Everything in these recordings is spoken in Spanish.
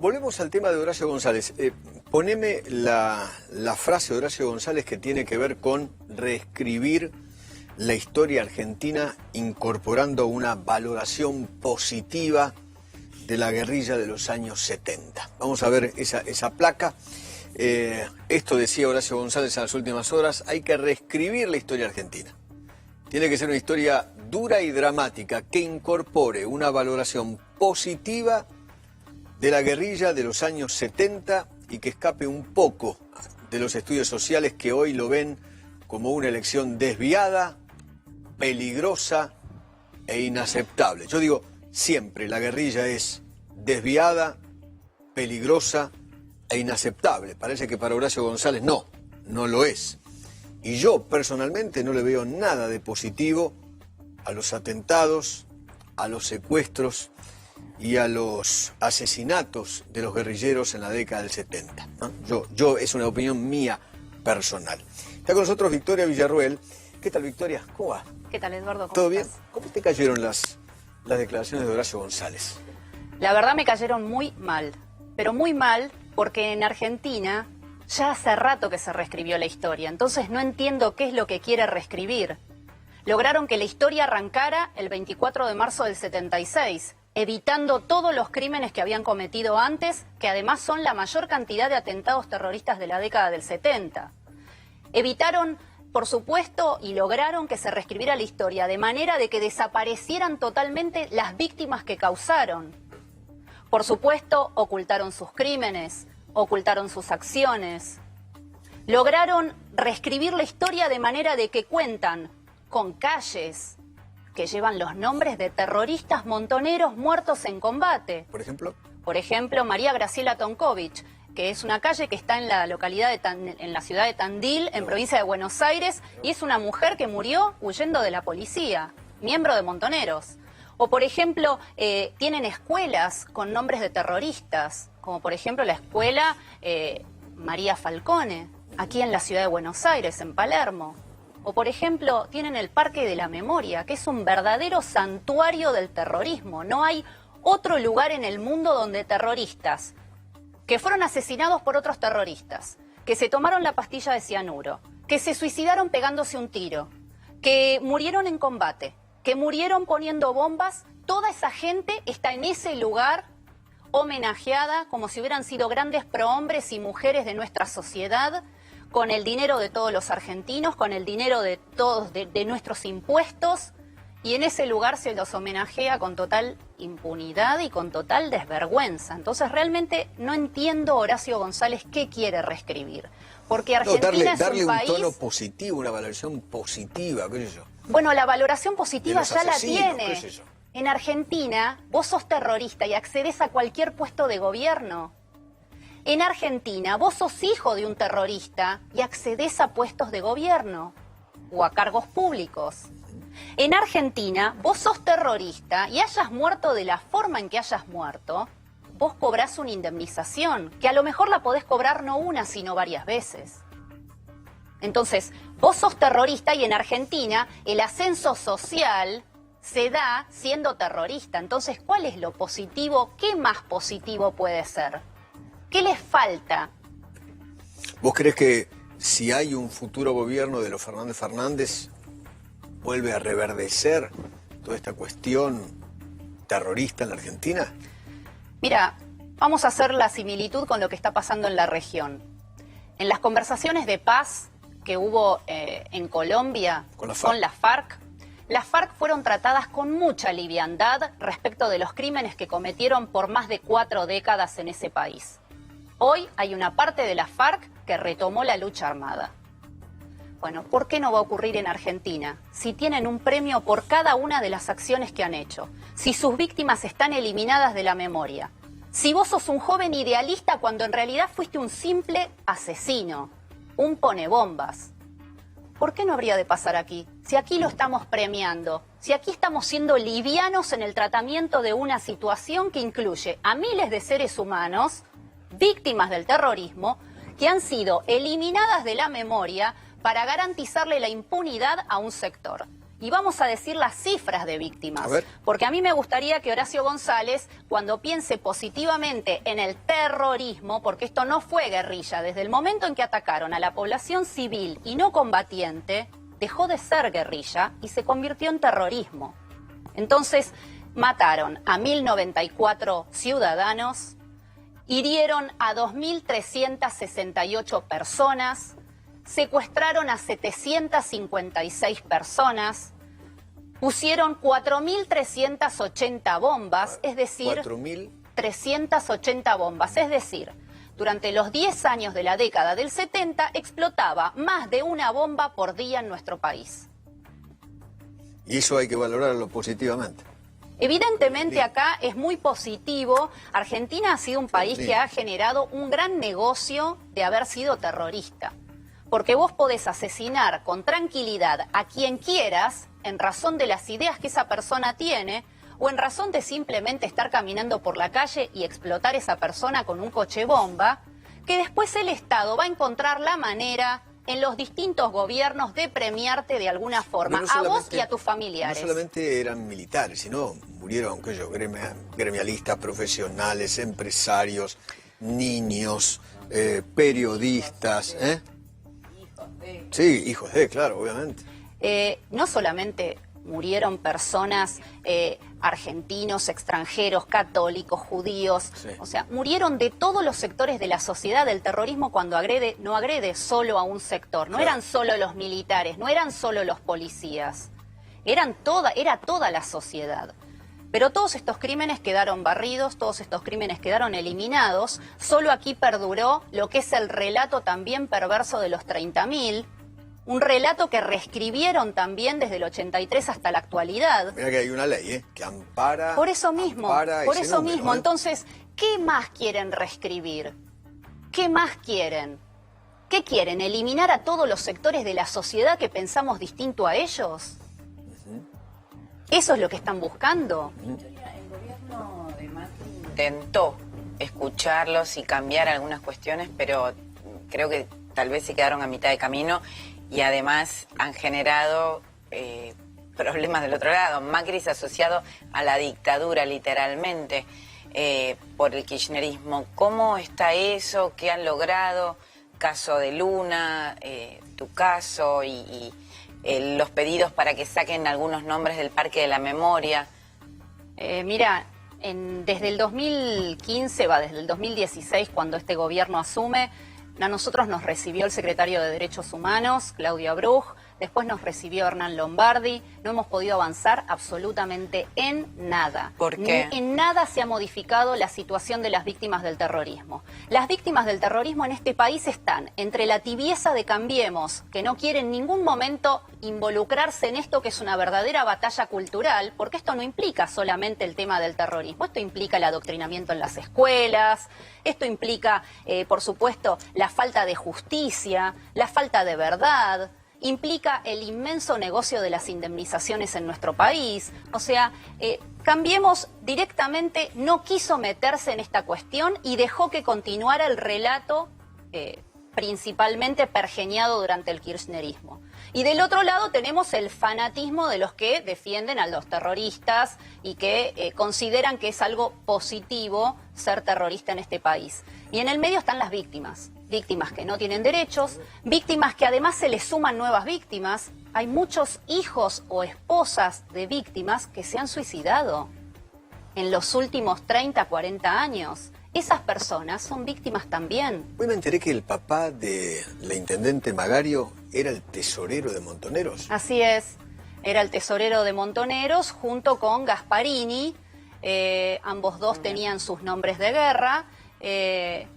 volvemos al tema de Horacio González. Poneme la frase de Horacio González que tiene que ver con reescribir la historia argentina incorporando una valoración positiva de la guerrilla de los años 70. Vamos a ver esa placa. Esto decía Horacio González en las últimas horas: hay que reescribir la historia argentina. Tiene que ser una historia dura y dramática que incorpore una valoración positiva de la guerrilla de los años 70 y que escape un poco de los estudios sociales que hoy lo ven como una elección desviada, peligrosa e inaceptable. Yo digo, siempre la guerrilla es desviada, peligrosa e inaceptable. Parece que para Horacio González no lo es. Y yo personalmente no le veo nada de positivo a los atentados, a los secuestros y a los asesinatos de los guerrilleros en la década del 70, ¿no? Yo es una opinión mía personal. Está con nosotros Victoria Villarruel. ¿Qué tal, Victoria? ¿Cómo va? ¿Qué tal, Eduardo? ¿Todo bien? ¿Cómo te cayeron las declaraciones de Horacio González? La verdad me cayeron muy mal, pero muy mal porque en Argentina ya hace rato que se reescribió la historia, entonces no entiendo qué es lo que quiere reescribir. Lograron que la historia arrancara el 24 de marzo del 76, evitando todos los crímenes que habían cometido antes, que además son la mayor cantidad de atentados terroristas de la década del 70. Evitaron, por supuesto, y lograron que se reescribiera la historia de manera de que desaparecieran totalmente las víctimas que causaron. Por supuesto, ocultaron sus crímenes, ocultaron sus acciones. Lograron reescribir la historia de manera de que cuentan con calles que llevan los nombres de terroristas montoneros muertos en combate. ¿Por ejemplo? Por ejemplo, María Graciela Tonkovich, que es una calle que está en la localidad en la ciudad de Tandil, en provincia de Buenos Aires, y es una mujer que murió huyendo de la policía, miembro de Montoneros. O, por ejemplo, tienen escuelas con nombres de terroristas, como por ejemplo la escuela María Falcone, aquí en la ciudad de Buenos Aires, en Palermo. O, por ejemplo, tienen el Parque de la Memoria, que es un verdadero santuario del terrorismo. No hay otro lugar en el mundo donde terroristas que fueron asesinados por otros terroristas, que se tomaron la pastilla de cianuro, que se suicidaron pegándose un tiro, que murieron en combate, que murieron poniendo bombas, toda esa gente está en ese lugar homenajeada como si hubieran sido grandes prohombres y mujeres de nuestra sociedad, con el dinero de todos los argentinos, con el dinero de todos, de nuestros impuestos, y en ese lugar se los homenajea con total impunidad y con total desvergüenza. Entonces realmente no entiendo, Horacio González, qué quiere reescribir. Porque Argentina darle es un país... un tono positivo, una valoración positiva, qué sé yo. Bueno, la valoración positiva De los ya la asesinos, tiene. qué sé yo. En Argentina, vos sos terrorista y accedes a cualquier puesto de gobierno. En Argentina, vos sos hijo de un terrorista y accedes a puestos de gobierno o a cargos públicos. En Argentina, vos sos terrorista y hayas muerto de la forma en que hayas muerto, vos cobrás una indemnización, que a lo mejor la podés cobrar no una, sino varias veces. Entonces, vos sos terrorista y en Argentina el ascenso social se da siendo terrorista. Entonces, ¿cuál es lo positivo? ¿Qué más positivo puede ser? ¿Qué les falta? ¿Vos crees que si hay un futuro gobierno de los Fernández Fernández vuelve a reverdecer toda esta cuestión terrorista en la Argentina? Mira, vamos a hacer la similitud con lo que está pasando en la región. En las conversaciones de paz que hubo en Colombia con las FARC fueron tratadas con mucha liviandad respecto de los crímenes que cometieron por más de 4 décadas en ese país. Hoy hay una parte de las FARC que retomó la lucha armada. Bueno, ¿por qué no va a ocurrir en Argentina? Si tienen un premio por cada una de las acciones que han hecho, si sus víctimas están eliminadas de la memoria, si vos sos un joven idealista cuando en realidad fuiste un simple asesino, un ponebombas. ¿Por qué no habría de pasar aquí? Si aquí lo estamos premiando, si aquí estamos siendo livianos en el tratamiento de una situación que incluye a miles de seres humanos, víctimas del terrorismo, que han sido eliminadas de la memoria para garantizarle la impunidad a un sector. Y vamos a decir las cifras de víctimas. A ver. Porque a mí me gustaría que Horacio González, cuando piense positivamente en el terrorismo, porque esto no fue guerrilla, desde el momento en que atacaron a la población civil y no combatiente, dejó de ser guerrilla y se convirtió en terrorismo. Entonces, mataron a 1.094 ciudadanos, hirieron a 2.368 personas, secuestraron a 756 personas, pusieron 4.380 bombas, es decir, 4.380 bombas, es decir, durante los 10 años de la década del 70 explotaba más de una bomba por día en nuestro país. Y eso hay que valorarlo positivamente. Evidentemente acá es muy positivo. Argentina ha sido un país que ha generado un gran negocio de haber sido terrorista. Porque vos podés asesinar con tranquilidad a quien quieras en razón de las ideas que esa persona tiene o en razón de simplemente estar caminando por la calle y explotar esa persona con un coche bomba, que después el Estado va a encontrar la manera en los distintos gobiernos de premiarte de alguna forma, no a vos y a tus familiares. No solamente eran militares, sino murieron, qué sé yo, gremialistas, profesionales, empresarios, niños, periodistas, ¿eh? Sí, hijos de, claro, obviamente. No solamente murieron personas argentinos, extranjeros, católicos, judíos, Sí. o sea, murieron de todos los sectores de la sociedad. El terrorismo cuando agrede, no agrede solo a un sector, no Claro. eran solo los militares, no eran solo los policías, era toda la sociedad. Pero todos estos crímenes quedaron barridos, todos estos crímenes quedaron eliminados. Solo aquí perduró lo que es el relato también perverso de los 30.000, un relato que reescribieron también desde el 83 hasta la actualidad. Mira que hay una ley, que ampara. Por eso mismo, ampara por ese eso número, mismo. ¿eh? Entonces, ¿qué más quieren reescribir? ¿Qué más quieren? ¿Qué quieren? ¿Eliminar a todos los sectores de la sociedad que pensamos distinto a ellos? ¿Eso es lo que están buscando? El gobierno de Macri intentó escucharlos y cambiar algunas cuestiones, pero creo que tal vez se quedaron a mitad de camino y además han generado problemas del otro lado. Macri se ha asociado a la dictadura, literalmente, por el kirchnerismo. ¿Cómo está eso? ¿Qué han logrado? Caso de Luna, tu caso y los pedidos para que saquen algunos nombres del Parque de la Memoria. Mira, desde el 2015, desde el 2016, cuando este gobierno asume, a nosotros nos recibió el secretario de Derechos Humanos, Claudio Abruz, después nos recibió Hernán Lombardi, no hemos podido avanzar absolutamente en nada. ¿Por qué? En nada se ha modificado la situación de las víctimas del terrorismo. Las víctimas del terrorismo en este país están entre la tibieza de Cambiemos, que no quiere en ningún momento involucrarse en esto que es una verdadera batalla cultural, porque esto no implica solamente el tema del terrorismo, esto implica el adoctrinamiento en las escuelas, esto implica, por supuesto, la falta de justicia, la falta de verdad, implica el inmenso negocio de las indemnizaciones en nuestro país. O sea, Cambiemos directamente no quiso meterse en esta cuestión y dejó que continuara el relato principalmente pergeñado durante el kirchnerismo. Y del otro lado tenemos el fanatismo de los que defienden a los terroristas y que consideran que es algo positivo ser terrorista en este país. Y en el medio están las víctimas. Víctimas que no tienen derechos, víctimas que además se les suman nuevas víctimas. Hay muchos hijos o esposas de víctimas que se han suicidado en los últimos 30, 40 años. Esas personas son víctimas también. Hoy me enteré que el papá de la intendente Magario era el tesorero de Montoneros. Así es, era el tesorero de Montoneros junto con Gasparini. Ambos dos tenían sus nombres de guerra.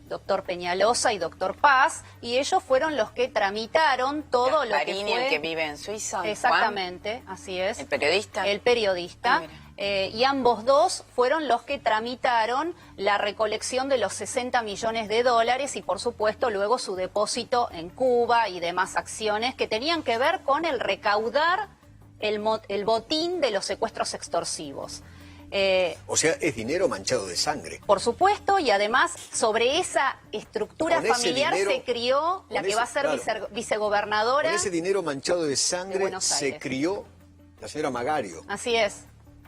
Doctor Peñalosa y doctor Paz, y ellos fueron los que tramitaron todo Gasparini, lo que fue... el que vive en Suiza. Exactamente, así es. ¿El periodista? El periodista. Y ambos dos fueron los que tramitaron la recolección de los 60 millones de dólares y, por supuesto, luego su depósito en Cuba y demás acciones que tenían que ver con el recaudar el botín de los secuestros extorsivos. O sea, es dinero manchado de sangre. Por supuesto, y además sobre esa estructura Con ese familiar dinero, se crió la que va a ser claro, vicegobernadora. Con ese dinero manchado de de sangre Buenos se Aires. crió la señora Magario, Así es,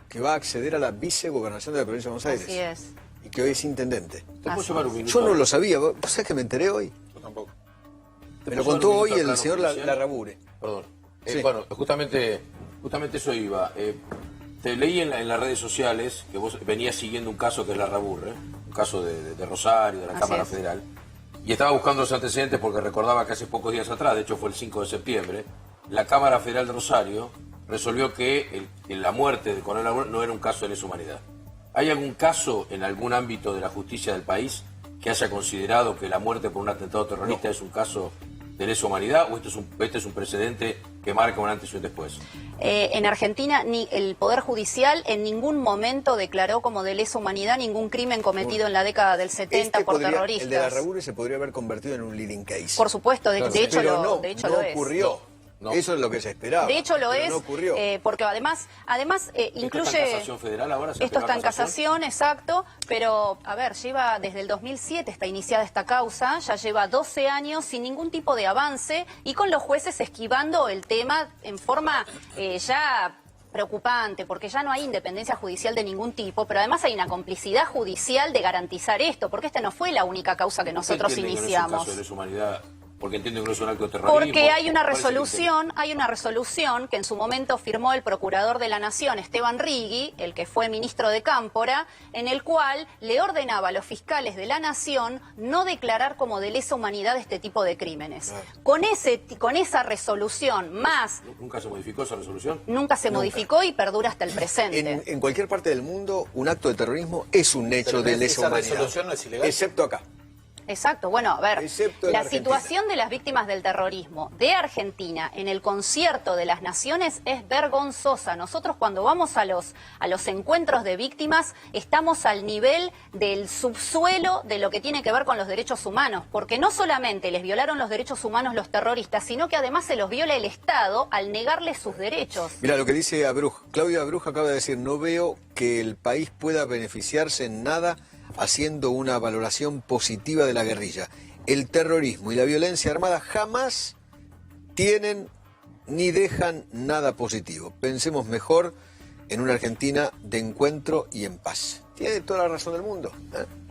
que va a acceder a la vicegobernación de la provincia de Buenos Aires. así es. Y que hoy es intendente. ¿Te puedo Así llevar un es. minuto? Yo no lo sabía. ¿Vos sabés que me enteré hoy? Yo tampoco. Me lo contó hoy el señor Larrabure. Perdón. Sí. Bueno, justamente eso iba. Te leí en las redes sociales que vos venías siguiendo un caso que es Larrabure, un caso de Rosario, de la Así Cámara es. Federal. Y estaba buscando los antecedentes porque recordaba que hace pocos días atrás, de hecho fue el 5 de septiembre, la Cámara Federal de Rosario resolvió que la muerte de Coronel Larrabure no era un caso de lesa humanidad. ¿Hay algún caso en algún ámbito de la justicia del país que haya considerado que la muerte por un atentado terrorista es un caso de lesa humanidad o este es un precedente que marca un antes y un después? En Argentina, el Poder Judicial en ningún momento declaró como de lesa humanidad ningún crimen cometido en la década del 70 por terroristas. El de Larrabure se podría haber convertido en un leading case. Por supuesto, de hecho Pero lo, no, de hecho no lo es. ocurrió. No. Eso es lo que se esperaba. De hecho lo pero es, no ocurrió. porque además incluye... ¿Esto está en casación federal ahora? Esto está en casación, exacto, pero a ver, lleva desde el 2007 está iniciada esta causa, ya lleva 12 años sin ningún tipo de avance y con los jueces esquivando el tema en forma ya preocupante, porque ya no hay independencia judicial de ningún tipo, pero además hay una complicidad judicial de garantizar esto, porque esta no fue la única causa que nosotros iniciamos. Que no es un caso de lesa humanidad, porque entienden que no es un acto de terrorismo. Porque hay una ¿Cuál es el resolución que en su momento firmó el Procurador de la Nación, Esteban Rigui, el que fue ministro de Cámpora, en el cual le ordenaba a los fiscales de la Nación no declarar como de lesa humanidad este tipo de crímenes. Con esa resolución más... ¿Nunca se modificó esa resolución? Nunca se modificó y perdura hasta el presente. En cualquier parte del mundo, un acto de terrorismo es un hecho de lesa humanidad. Esa resolución no es ilegal. Excepto acá. Exacto, bueno, a ver, Excepto en la Argentina. situación de las víctimas del terrorismo de Argentina en el concierto de las naciones es vergonzosa. Nosotros cuando vamos a los encuentros de víctimas estamos al nivel del subsuelo de lo que tiene que ver con los derechos humanos, porque no solamente les violaron los derechos humanos los terroristas, sino que además se los viola el Estado al negarles sus derechos. Mira lo que dice Abruj. Claudia Abruj acaba de decir, no veo que el país pueda beneficiarse en nada haciendo una valoración positiva de la guerrilla. El terrorismo y la violencia armada jamás tienen ni dejan nada positivo. Pensemos mejor en una Argentina de encuentro y en paz. Tiene toda la razón del mundo.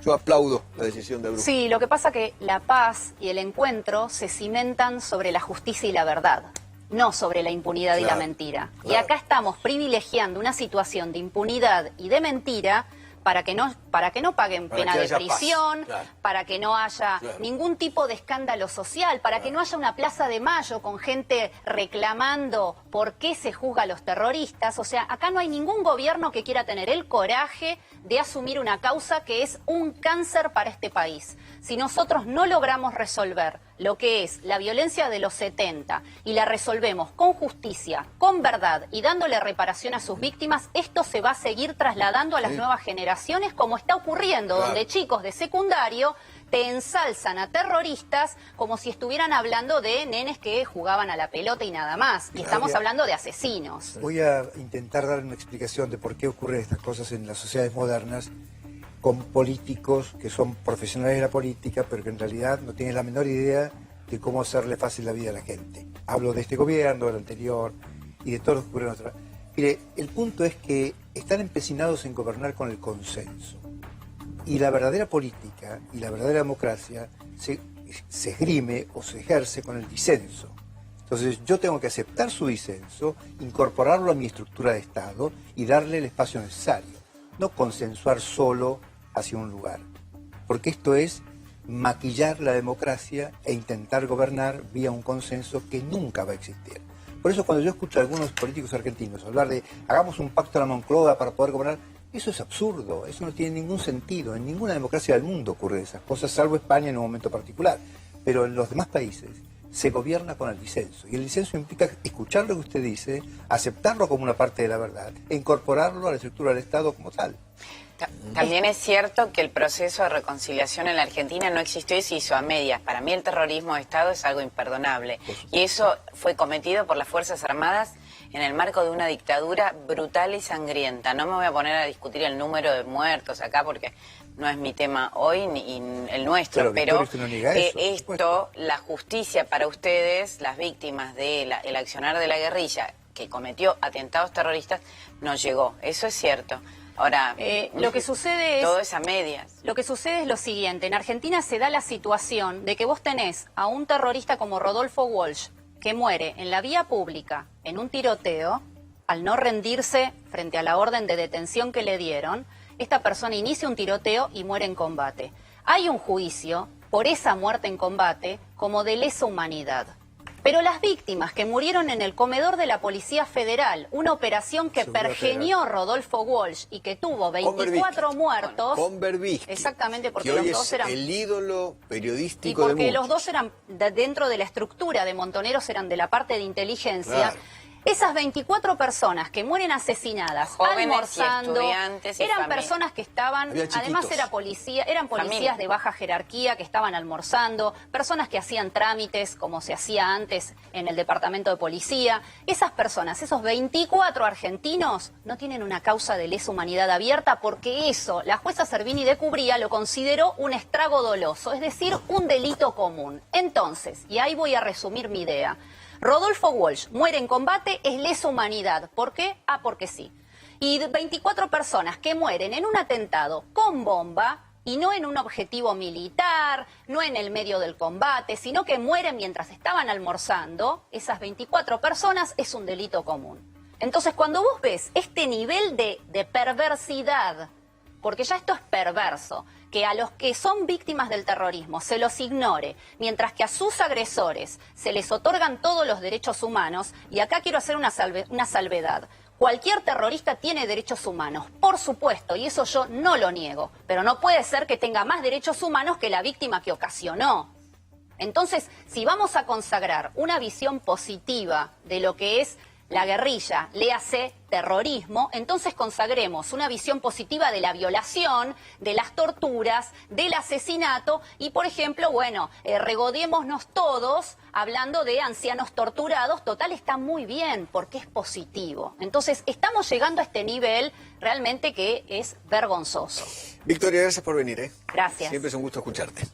Yo aplaudo la decisión de Abruj. Sí, lo que pasa que la paz y el encuentro se cimentan sobre la justicia y la verdad, no sobre la impunidad y la mentira. Y acá estamos privilegiando una situación de impunidad y de mentira para que no paguen Para pena que de haya paz, prisión, claro. para que no haya ningún tipo de escándalo social, para que no haya una Plaza de Mayo con gente reclamando por qué se juzga a los terroristas. O sea, acá no hay ningún gobierno que quiera tener el coraje de asumir una causa que es un cáncer para este país. Si nosotros no logramos resolver lo que es la violencia de los 70 y la resolvemos con justicia, con verdad y dándole reparación a sus víctimas, esto se va a seguir trasladando a las nuevas generaciones como está ocurriendo, donde chicos de secundario te ensalzan a terroristas como si estuvieran hablando de nenes que jugaban a la pelota y nada más. Y estamos hablando de asesinos. Voy a intentar dar una explicación de por qué ocurren estas cosas en las sociedades modernas con políticos que son profesionales de la política, pero que en realidad no tienen la menor idea de cómo hacerle fácil la vida a la gente. Hablo de este gobierno, del anterior y de todos los que ocurren en otra. Mire, el punto es que están empecinados en gobernar con el consenso. Y la verdadera política y la verdadera democracia se esgrime o se ejerce con el disenso. Entonces yo tengo que aceptar su disenso, incorporarlo a mi estructura de Estado y darle el espacio necesario. No consensuar solo hacia un lugar. Porque esto es maquillar la democracia e intentar gobernar vía un consenso que nunca va a existir. Por eso cuando yo escucho a algunos políticos argentinos hablar de hagamos un pacto a la Moncloa para poder gobernar, eso es absurdo, eso no tiene ningún sentido. En ninguna democracia del mundo ocurren esas cosas, salvo España en un momento particular. Pero en los demás países se gobierna con el disenso. Y el disenso implica escuchar lo que usted dice, aceptarlo como una parte de la verdad e incorporarlo a la estructura del Estado como tal. También es cierto que el proceso de reconciliación en la Argentina no existió y se hizo a medias. Para mí el terrorismo de Estado es algo imperdonable. Y eso fue cometido por las Fuerzas Armadas en el marco de una dictadura brutal y sangrienta. No me voy a poner a discutir el número de muertos acá porque no es mi tema hoy ni el nuestro, pero esto, la justicia para ustedes, las víctimas del accionar de la guerrilla, que cometió atentados terroristas, no llegó. Eso es cierto. Ahora, lo que sucede es... todo es a medias. Lo que sucede es lo siguiente. En Argentina se da la situación de que vos tenés a un terrorista como Rodolfo Walsh, que muere en la vía pública, en un tiroteo, al no rendirse frente a la orden de detención que le dieron. Esta persona inicia un tiroteo y muere en combate. Hay un juicio por esa muerte en combate como de lesa humanidad. Pero las víctimas que murieron en el comedor de la Policía Federal, una operación que pergeñó Rodolfo Walsh y que tuvo 24 muertos... Con Berbisky, exactamente, porque que hoy los dos eran... el ídolo periodístico y de porque muchos. los dos eran, dentro de la estructura de Montoneros, eran de la parte de inteligencia... Claro. Esas 24 personas que mueren asesinadas, Jóvenes almorzando, y estudiantes y eran familia. personas que estaban, Había chiquitos. además eran policías Familia. de baja jerarquía que estaban almorzando, personas que hacían trámites como se hacía antes en el departamento de policía. Esas personas, esos 24 argentinos, no tienen una causa de lesa humanidad abierta porque eso, la jueza Servini de Cubría lo consideró un estrago doloso, es decir, un delito común. Entonces, y ahí voy a resumir mi idea, Rodolfo Walsh muere en combate, es lesa humanidad. ¿Por qué? Porque sí. Y 24 personas que mueren en un atentado con bomba, y no en un objetivo militar, no en el medio del combate, sino que mueren mientras estaban almorzando, esas 24 personas es un delito común. Entonces, cuando vos ves este nivel de perversidad, porque ya esto es perverso, que a los que son víctimas del terrorismo se los ignore, mientras que a sus agresores se les otorgan todos los derechos humanos, y acá quiero hacer una salvedad. Cualquier terrorista tiene derechos humanos, por supuesto, y eso yo no lo niego, pero no puede ser que tenga más derechos humanos que la víctima que ocasionó. Entonces, si vamos a consagrar una visión positiva de lo que es la guerrilla, léase terrorismo, entonces consagremos una visión positiva de la violación, de las torturas, del asesinato y, por ejemplo, regodémonos todos hablando de ancianos torturados. Total, está muy bien porque es positivo. Entonces, estamos llegando a este nivel realmente que es vergonzoso. Victoria, gracias por venir. Gracias. Siempre es un gusto escucharte.